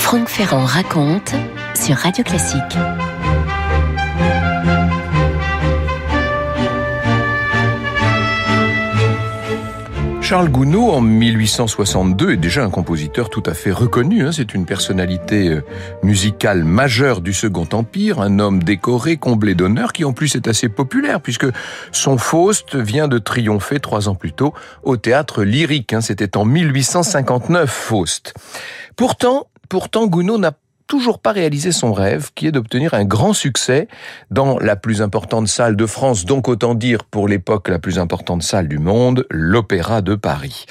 Franck Ferrand raconte sur Radio Classique. Charles Gounod, en 1862, est déjà un compositeur tout à fait reconnu. C'est une personnalité musicale majeure du Second Empire, un homme décoré, comblé d'honneur, qui en plus est assez populaire, puisque son Faust vient de triompher 3 ans plus tôt au Théâtre Lyrique. C'était en 1859, Faust. Pourtant, Gounod n'a toujours pas réalisé son rêve, qui est d'obtenir un grand succès dans la plus importante salle de France, donc autant dire pour l'époque la plus importante salle du monde, l'Opéra de Paris.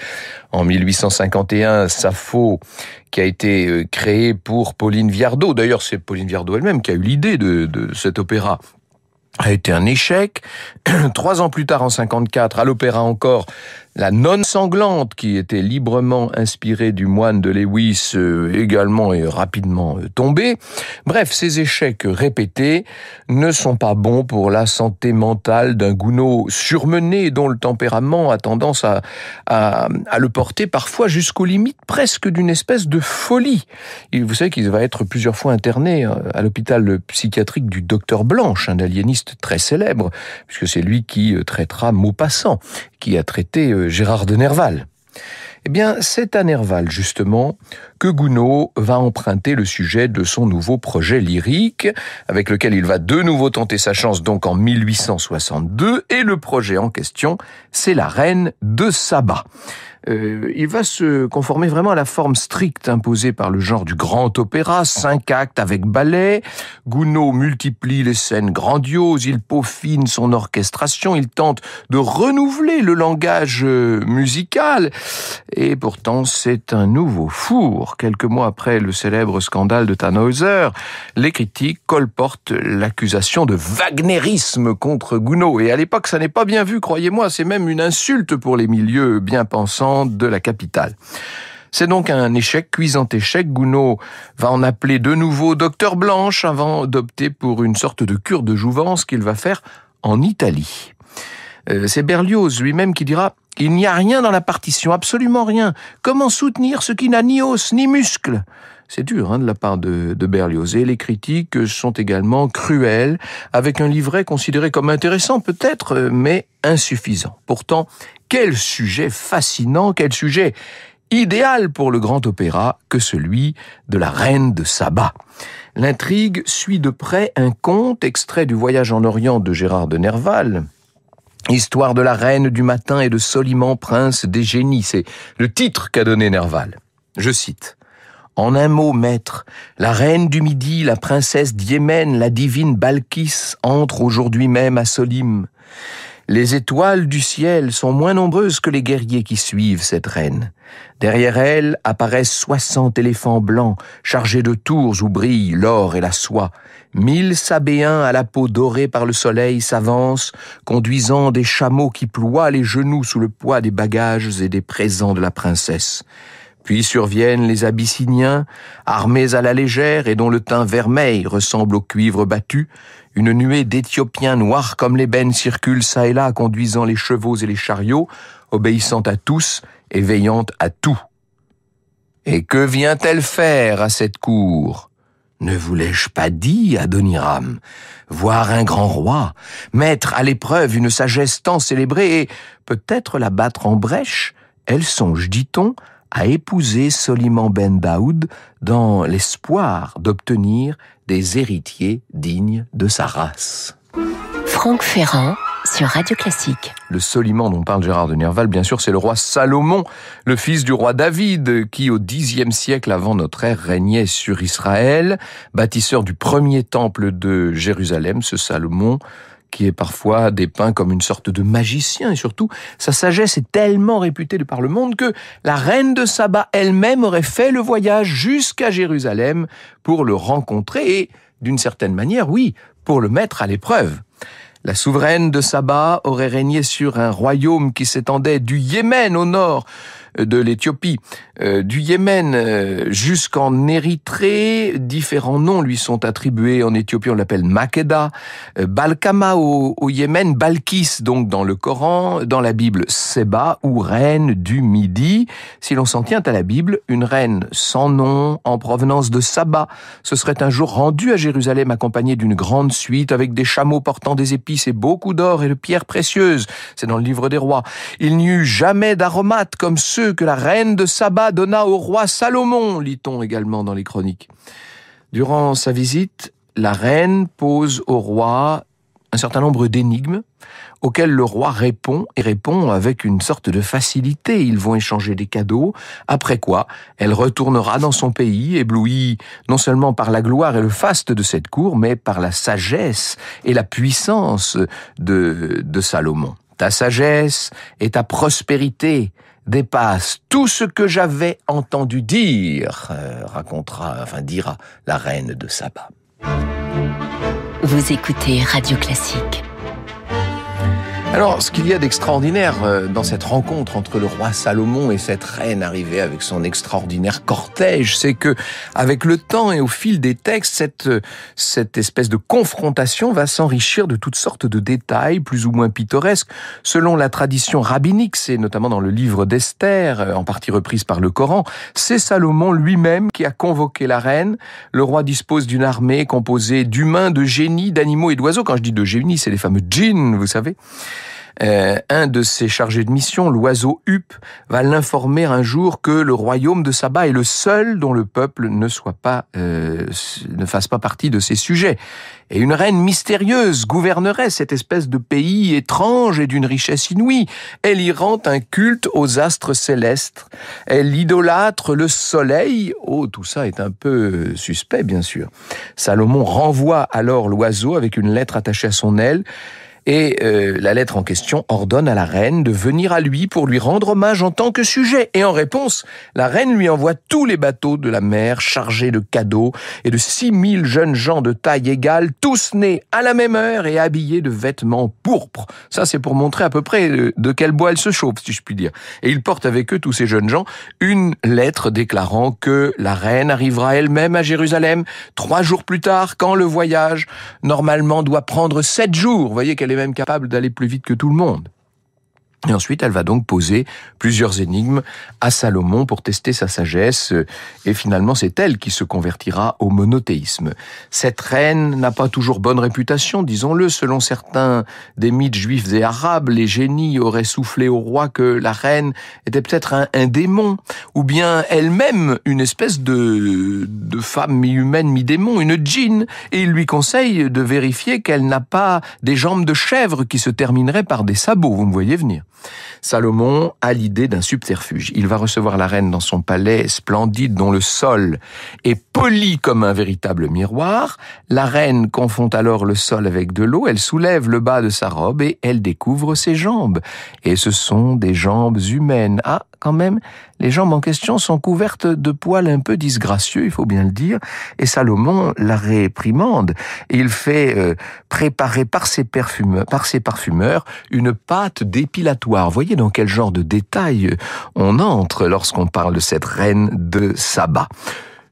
En 1851, Sappho, qui a été créé pour Pauline Viardot, d'ailleurs c'est Pauline Viardot elle-même qui a eu l'idée de cet opéra, a été un échec. 3 ans plus tard, en 54, à l'opéra encore, La Nonne sanglante, qui était librement inspirée du Moine de Lewis, également est rapidement tombée. Bref, ces échecs répétés ne sont pas bons pour la santé mentale d'un Gounod surmené, dont le tempérament a tendance à le porter parfois jusqu'aux limites presque d'une espèce de folie. Vous savez qu'il va être plusieurs fois interné à l'hôpital psychiatrique du Docteur Blanche, un aliéniste très célèbre, puisque c'est lui qui traitera Maupassant, qui a traité Gérard de Nerval. Eh bien, c'est à Nerval, justement, que Gounod va emprunter le sujet de son nouveau projet lyrique, avec lequel il va de nouveau tenter sa chance, donc en 1862, et le projet en question, c'est La Reine de Saba. Il va se conformer vraiment à la forme stricte imposée par le genre du grand opéra, 5 actes avec ballet. Gounod multiplie les scènes grandioses, il peaufine son orchestration, il tente de renouveler le langage musical. Et pourtant, c'est un nouveau four. Quelques mois après le célèbre scandale de Tannhäuser, les critiques colportent l'accusation de wagnérisme contre Gounod. Et à l'époque, ça n'est pas bien vu, croyez-moi, c'est même une insulte pour les milieux bien pensants de la capitale. C'est donc un échec, cuisant échec. Gounod va en appeler de nouveau Docteur Blanche avant d'opter pour une sorte de cure de jouvence qu'il va faire en Italie. C'est Berlioz lui-même qui dira « Il n'y a rien dans la partition, absolument rien. Comment soutenir ce qui n'a ni os ni muscle ?» C'est dur de la part de Berlioz. Et les critiques sont également cruelles, avec un livret considéré comme intéressant peut-être, mais insuffisant. Pourtant, quel sujet fascinant, quel sujet idéal pour le grand opéra que celui de la Reine de Saba. L'intrigue suit de près un conte extrait du Voyage en Orient de Gérard de Nerval. Histoire de la Reine du matin et de Soliman, prince des génies. C'est le titre qu'a donné Nerval. Je cite. En un mot, maître, la reine du Midi, la princesse d'Yémen, la divine Balkis entre aujourd'hui même à Solim. Les étoiles du ciel sont moins nombreuses que les guerriers qui suivent cette reine. Derrière elle apparaissent 60 éléphants blancs, chargés de tours où brillent l'or et la soie. 1000 Sabéens à la peau dorée par le soleil s'avancent, conduisant des chameaux qui ploient les genoux sous le poids des bagages et des présents de la princesse. Puis surviennent les Abyssiniens, armés à la légère et dont le teint vermeil ressemble au cuivre battu. Une nuée d'Éthiopiens noirs comme l'ébène circule çà et là, conduisant les chevaux et les chariots, obéissant à tous et veillant à tout. Et que vient-elle faire à cette cour ? Ne vous l'ai-je pas dit, Adoniram ? Voir un grand roi, mettre à l'épreuve une sagesse tant célébrée et peut-être la battre en brèche, elle songe, dit-on, à épouser Soliman ben Daoud dans l'espoir d'obtenir des héritiers dignes de sa race. Franck Ferrand sur Radio Classique. Le Soliman dont parle Gérard de Nerval, bien sûr, c'est le roi Salomon, le fils du roi David, qui au Xe siècle avant notre ère régnait sur Israël, bâtisseur du premier temple de Jérusalem, ce Salomon, qui est parfois dépeint comme une sorte de magicien, et surtout, sa sagesse est tellement réputée de par le monde que la reine de Saba elle-même aurait fait le voyage jusqu'à Jérusalem pour le rencontrer et, d'une certaine manière, oui, pour le mettre à l'épreuve. La souveraine de Saba aurait régné sur un royaume qui s'étendait du Yémen au nord de l'Éthiopie, du Yémen jusqu'en Érythrée. Différents noms lui sont attribués. En Éthiopie, on l'appelle Makeda, Balkama au Yémen, Balkis donc dans le Coran, dans la Bible Séba ou reine du Midi. Si l'on s'en tient à la Bible, une reine sans nom en provenance de Saba se serait un jour rendue à Jérusalem accompagnée d'une grande suite avec des chameaux portant des épices et beaucoup d'or et de pierres précieuses. C'est dans le livre des rois. Il n'y eut jamais d'aromates comme ceux que la reine de Saba donna au roi Salomon, lit-on également dans les chroniques. Durant sa visite, la reine pose au roi un certain nombre d'énigmes auxquelles le roi répond avec une sorte de facilité. Ils vont échanger des cadeaux, après quoi elle retournera dans son pays, éblouie non seulement par la gloire et le faste de cette cour, mais par la sagesse et la puissance de Salomon. Ta sagesse et ta prospérité dépassent tout ce que j'avais entendu dire, dira la reine de Saba. Vous écoutez Radio Classique. Alors, ce qu'il y a d'extraordinaire dans cette rencontre entre le roi Salomon et cette reine arrivée avec son extraordinaire cortège, c'est que, avec le temps et au fil des textes, cette espèce de confrontation va s'enrichir de toutes sortes de détails, plus ou moins pittoresques, selon la tradition rabbinique. C'est notamment dans le livre d'Esther, en partie reprise par le Coran. C'est Salomon lui-même qui a convoqué la reine. Le roi dispose d'une armée composée d'humains, de génies, d'animaux et d'oiseaux. Quand je dis de génies, c'est les fameux djinns, vous savez. Un de ses chargés de mission, l'oiseau Hup, va l'informer un jour que le royaume de Saba est le seul dont le peuple ne fasse pas partie de ses sujets. Et une reine mystérieuse gouvernerait cette espèce de pays étrange et d'une richesse inouïe. Elle y rend un culte aux astres célestes. Elle idolâtre le soleil. Oh, tout ça est un peu suspect, bien sûr. Salomon renvoie alors l'oiseau avec une lettre attachée à son aile. Et la lettre en question ordonne à la reine de venir à lui pour lui rendre hommage en tant que sujet. Et en réponse, la reine lui envoie tous les bateaux de la mer chargés de cadeaux et de 6000 jeunes gens de taille égale, tous nés à la même heure et habillés de vêtements pourpres. Ça, c'est pour montrer à peu près de quel bois elle se chauffe, si je puis dire. Et ils portent avec eux, tous ces jeunes gens, une lettre déclarant que la reine arrivera elle-même à Jérusalem 3 jours plus tard, quand le voyage, normalement, doit prendre 7 jours. Vous voyez qu'elle est même capable d'aller plus vite que tout le monde. Et ensuite, elle va donc poser plusieurs énigmes à Salomon pour tester sa sagesse. Et finalement, c'est elle qui se convertira au monothéisme. Cette reine n'a pas toujours bonne réputation, disons-le. Selon certains des mythes juifs et arabes, les génies auraient soufflé au roi que la reine était peut-être un démon, ou bien elle-même une espèce de femme mi-humaine, mi-démon, une djinn. Et il lui conseille de vérifier qu'elle n'a pas des jambes de chèvre qui se termineraient par des sabots. Vous me voyez venir. Salomon a l'idée d'un subterfuge. Il va recevoir la reine dans son palais splendide dont le sol est poli comme un véritable miroir. La reine confond alors le sol avec de l'eau, elle soulève le bas de sa robe et elle découvre ses jambes. Et ce sont des jambes humaines. Ah, quand même, les jambes en question sont couvertes de poils un peu disgracieux, il faut bien le dire, et Salomon la réprimande. Et il fait préparer par ses parfumeurs une pâte dépilatoire. Vous voyez dans quel genre de détails on entre lorsqu'on parle de cette reine de Saba.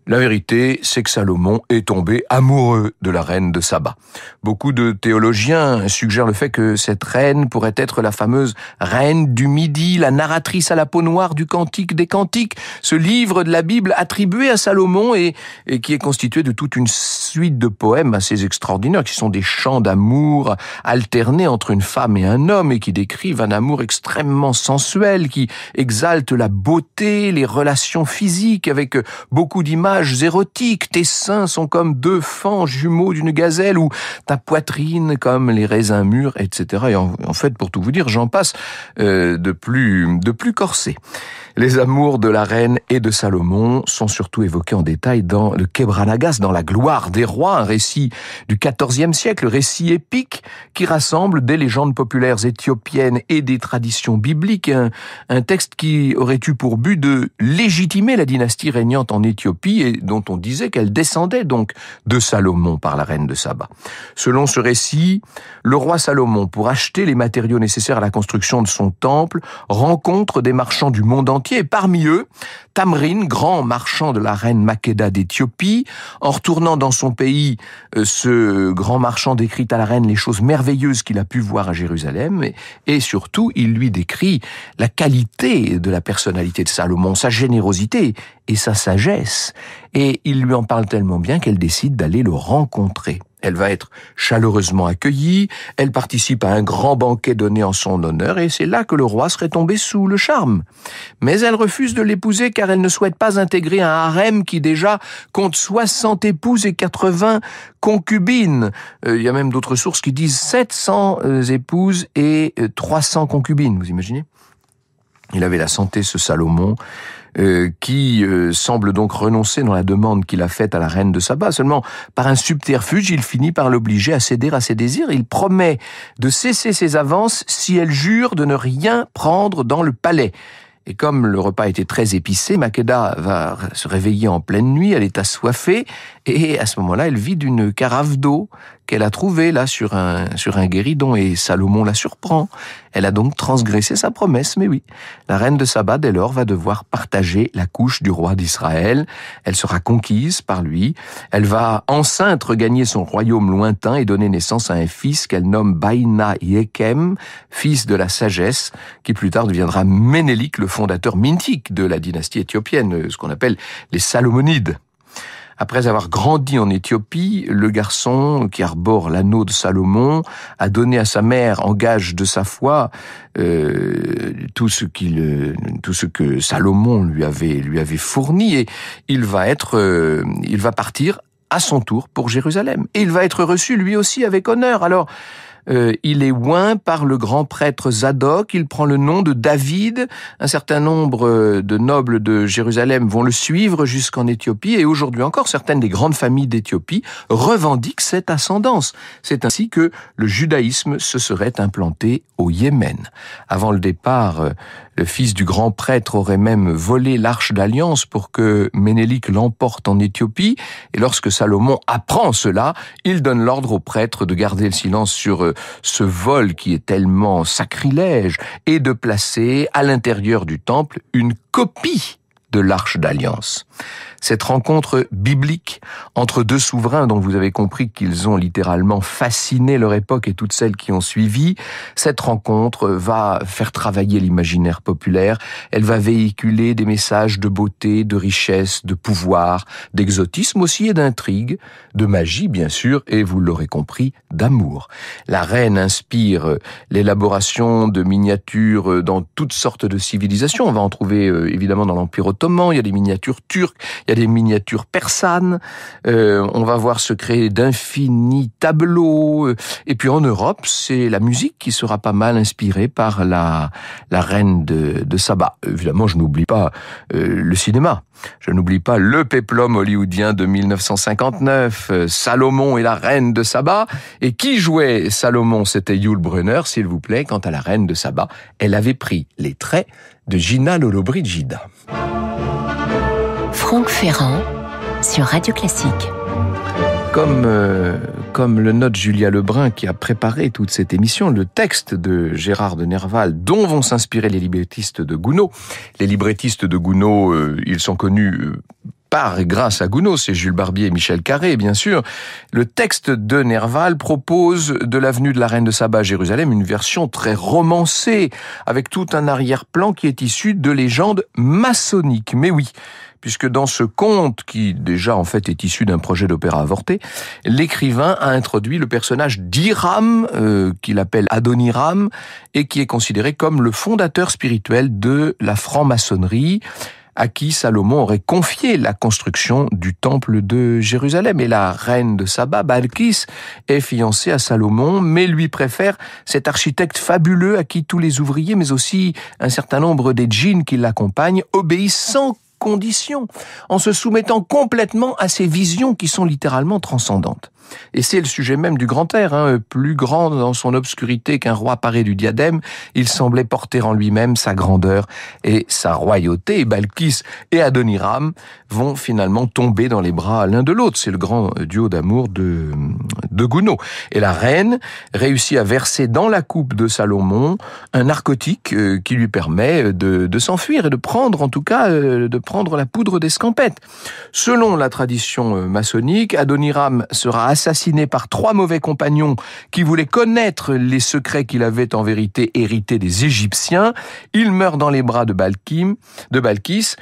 La vérité, c'est que Salomon est tombé amoureux de la reine de Saba. Beaucoup de théologiens suggèrent le fait que cette reine pourrait être la fameuse reine du Midi, la narratrice à la peau noire du Cantique des Cantiques, ce livre de la Bible attribué à Salomon et qui est constitué de toute une suite de poèmes assez extraordinaires, qui sont des chants d'amour alternés entre une femme et un homme et qui décrivent un amour extrêmement sensuel, qui exalte la beauté, les relations physiques avec beaucoup d'images érotiques. Tes seins sont comme 2 fans jumeaux d'une gazelle ou ta poitrine comme les raisins mûrs, etc. Et en fait, pour tout vous dire, j'en passe de plus corsés. Les amours de la reine et de Salomon sont surtout évoqués en détail dans le Kebra-Nagast, dans la gloire des rois, un récit du XIVe siècle, récit épique qui rassemble des légendes populaires éthiopiennes et des traditions bibliques, un texte qui aurait eu pour but de légitimer la dynastie régnante en Éthiopie et dont on disait qu'elle descendait donc de Salomon par la reine de Saba. Selon ce récit, le roi Salomon, pour acheter les matériaux nécessaires à la construction de son temple, rencontre des marchands du monde entier entier, et parmi eux, Tamrin, grand marchand de la reine Makeda d'Éthiopie. En retournant dans son pays, ce grand marchand décrit à la reine les choses merveilleuses qu'il a pu voir à Jérusalem, et surtout, il lui décrit la qualité de la personnalité de Salomon, sa générosité et sa sagesse. Et il lui en parle tellement bien qu'elle décide d'aller le rencontrer. Elle va être chaleureusement accueillie, elle participe à un grand banquet donné en son honneur, et c'est là que le roi serait tombé sous le charme. Mais elle refuse de l'épouser car elle ne souhaite pas intégrer un harem qui déjà compte 60 épouses et 80 concubines. Il y a même d'autres sources qui disent 700 épouses et 300 concubines, vous imaginez ? Il avait la santé, ce Salomon, qui semble donc renoncer dans la demande qu'il a faite à la reine de Saba. Seulement, par un subterfuge, il finit par l'obliger à céder à ses désirs. Il promet de cesser ses avances si elle jure de ne rien prendre dans le palais. Et comme le repas était très épicé, Makeda va se réveiller en pleine nuit, elle est assoiffée, et à ce moment-là, elle vide une carafe d'eau qu'elle a trouvée là sur un guéridon, et Salomon la surprend. Elle a donc transgressé sa promesse, mais oui. La reine de Saba, dès lors, va devoir partager la couche du roi d'Israël. Elle sera conquise par lui. Elle va enceinte regagner son royaume lointain et donner naissance à un fils qu'elle nomme Baïna Yekem, fils de la sagesse, qui plus tard deviendra Ménélik, le fondateur mythique de la dynastie éthiopienne, ce qu'on appelle les Salomonides. Après avoir grandi en Éthiopie, le garçon qui arbore l'anneau de Salomon a donné à sa mère en gage de sa foi tout ce que Salomon lui avait fourni, et il va partir à son tour pour Jérusalem, et il va être reçu lui aussi avec honneur. Alors il est oint par le grand prêtre Zadok, il prend le nom de David. Un certain nombre de nobles de Jérusalem vont le suivre jusqu'en Éthiopie, et aujourd'hui encore, certaines des grandes familles d'Éthiopie revendiquent cette ascendance. C'est ainsi que le judaïsme se serait implanté au Yémen. Avant le départ, le fils du grand prêtre aurait même volé l'arche d'alliance pour que Ménélik l'emporte en Éthiopie, et lorsque Salomon apprend cela, il donne l'ordre au prêtre de garder le silence sur ce vol qui est tellement sacrilège, et de placer à l'intérieur du temple une copie de l'arche d'alliance. Cette rencontre biblique entre deux souverains dont vous avez compris qu'ils ont littéralement fasciné leur époque et toutes celles qui ont suivi, cette rencontre va faire travailler l'imaginaire populaire, elle va véhiculer des messages de beauté, de richesse, de pouvoir, d'exotisme aussi et d'intrigue, de magie bien sûr, et vous l'aurez compris, d'amour. La reine inspire l'élaboration de miniatures dans toutes sortes de civilisations. On va en trouver évidemment dans l'Empire ottoman, il y a des miniatures turques, il y a des miniatures persanes, on va voir se créer d'infinis tableaux, et puis en Europe, c'est la musique qui sera pas mal inspirée par la reine de Saba. Évidemment, je n'oublie pas le cinéma. Je n'oublie pas le péplum hollywoodien de 1959, Salomon et la reine de Saba. Et qui jouait Salomon? C'était Yul Brynner, s'il vous plaît. Quant à la reine de Saba, elle avait pris les traits de Gina Lollobrigida. Franck Ferrand sur Radio Classique. Comme le note Julia Lebrun qui a préparé toute cette émission, le texte de Gérard de Nerval dont vont s'inspirer les librettistes de Gounod. Les librettistes de Gounod, ils sont connus par et grâce à Gounod, c'est Jules Barbier et Michel Carré, bien sûr. Le texte de Nerval propose de l'avenue de la Reine de Saba à Jérusalem une version très romancée, avec tout un arrière-plan qui est issu de légendes maçonniques. Mais oui, puisque dans ce conte, qui déjà en fait est issu d'un projet d'opéra avorté, l'écrivain a introduit le personnage d'Hiram, qu'il appelle Adoniram, et qui est considéré comme le fondateur spirituel de la franc-maçonnerie, à qui Salomon aurait confié la construction du temple de Jérusalem. Et la reine de Saba, Balkis, est fiancée à Salomon, mais lui préfère cet architecte fabuleux à qui tous les ouvriers, mais aussi un certain nombre des djinns qui l'accompagnent, obéissent sans conditions, en se soumettant complètement à ces visions qui sont littéralement transcendantes. Et c'est le sujet même du grand air, plus grand dans son obscurité qu'un roi paré du diadème, il semblait porter en lui-même sa grandeur et sa royauté. Et Balkis et Adoniram vont finalement tomber dans les bras l'un de l'autre. C'est le grand duo d'amour de Gounod. Et la reine réussit à verser dans la coupe de Salomon un narcotique qui lui permet de s'enfuir et de prendre, en tout cas, de prendre la poudre d'escampette. Selon la tradition maçonnique, Adoniram sera assassiné par 3 mauvais compagnons qui voulaient connaître les secrets qu'il avait en vérité hérités des Égyptiens. Il meurt dans les bras de Balkis.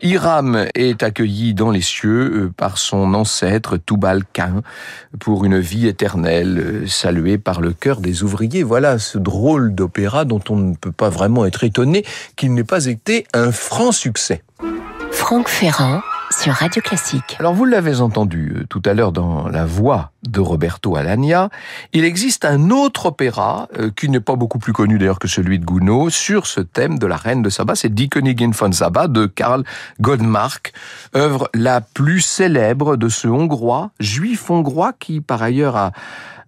Hiram est accueilli dans les cieux par son ancêtre Tubal-Cain pour une vie éternelle, saluée par le cœur des ouvriers. Voilà ce drôle d'opéra dont on ne peut pas vraiment être étonné qu'il n'ait pas été un franc succès. Franck Ferrand sur Radio Classique. Alors vous l'avez entendu tout à l'heure dans la voix de Roberto Alagna, il existe un autre opéra qui n'est pas beaucoup plus connu d'ailleurs que celui de Gounod sur ce thème de la reine de Saba, c'est Die Königin von Saba de Karl Goldmark, œuvre la plus célèbre de ce Hongrois, juif hongrois qui par ailleurs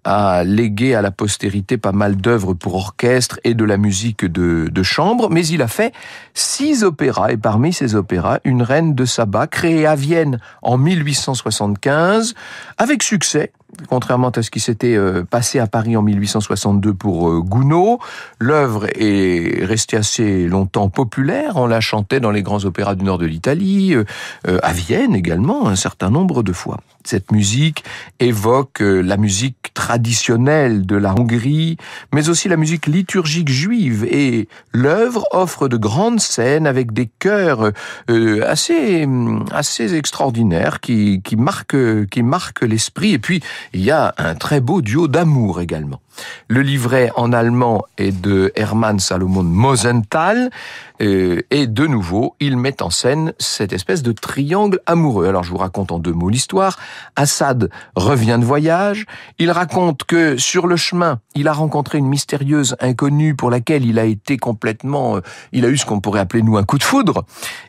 a légué à la postérité pas mal d'œuvres pour orchestre et de la musique de chambre, mais il a fait 6 opéras, et parmi ces opéras, une reine de Saba, créée à Vienne en 1875, avec succès, contrairement à ce qui s'était passé à Paris en 1862 pour Gounod. L'œuvre est restée assez longtemps populaire, on la chantait dans les grands opéras du nord de l'Italie, à Vienne également, un certain nombre de fois. Cette musique évoque la musique traditionnelle de la Hongrie, mais aussi la musique liturgique juive, et l'œuvre offre de grandes scènes avec des chœurs assez extraordinaires qui marquent l'esprit, et puis il y a un très beau duo d'amour également. Le livret en allemand est de Hermann Salomon Mosenthal, et de nouveau, il met en scène cette espèce de triangle amoureux. Alors je vous raconte en 2 mots l'histoire. Assad revient de voyage, il raconte que sur le chemin, il a rencontré une mystérieuse inconnue pour laquelle il a été complètement... il a eu ce qu'on pourrait appeler, nous, un coup de foudre.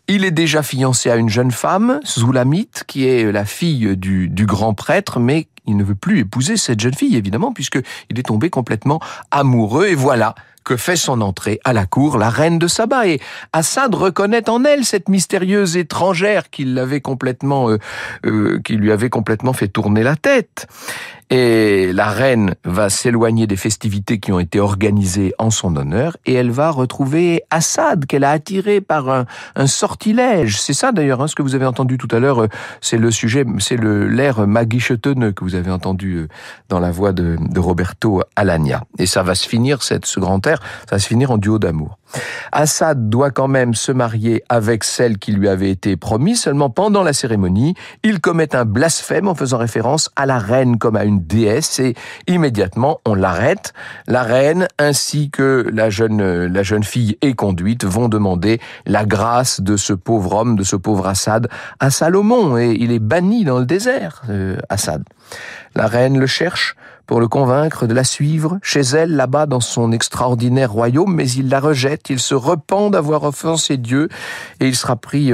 Il est déjà fiancé à une jeune femme, Zulamit, qui est la fille du grand prêtre, mais il ne veut plus épouser cette jeune fille, évidemment, puisqu'il est tombé complètement amoureux, et voilà que fait son entrée à la cour la reine de Saba. Et Assad reconnaît en elle cette mystérieuse étrangère qui lui avait complètement fait tourner la tête. Et la reine va s'éloigner des festivités qui ont été organisées en son honneur, et elle va retrouver Assad, qu'elle a attiré par un sortilège. C'est ça d'ailleurs, ce que vous avez entendu tout à l'heure, c'est l'air Maggie Schotten que vous avez entendu dans la voix de Roberto Alagna. Et ça va se finir, ce grand air, ça va se finir en duo d'amour. Assad doit quand même se marier avec celle qui lui avait été promise, seulement pendant la cérémonie, il commet un blasphème en faisant référence à la reine comme à une déesse, et immédiatement on l'arrête. La reine ainsi que la jeune fille et conduite vont demander la grâce de ce pauvre homme, de ce pauvre Assad, à Salomon, et il est banni dans le désert, Assad. La reine le cherche pour le convaincre de la suivre chez elle, là-bas dans son extraordinaire royaume, mais il la rejette, il se repent d'avoir offensé Dieu, et il sera pris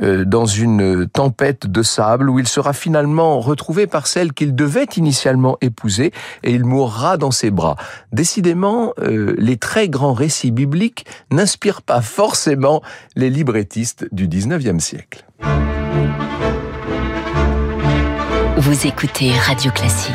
dans une tempête de sable où il sera finalement retrouvé par celle qu'il devait initialement épouser, et il mourra dans ses bras. Décidément, les très grands récits bibliques n'inspirent pas forcément les librettistes du 19e siècle. Vous écoutez Radio Classique.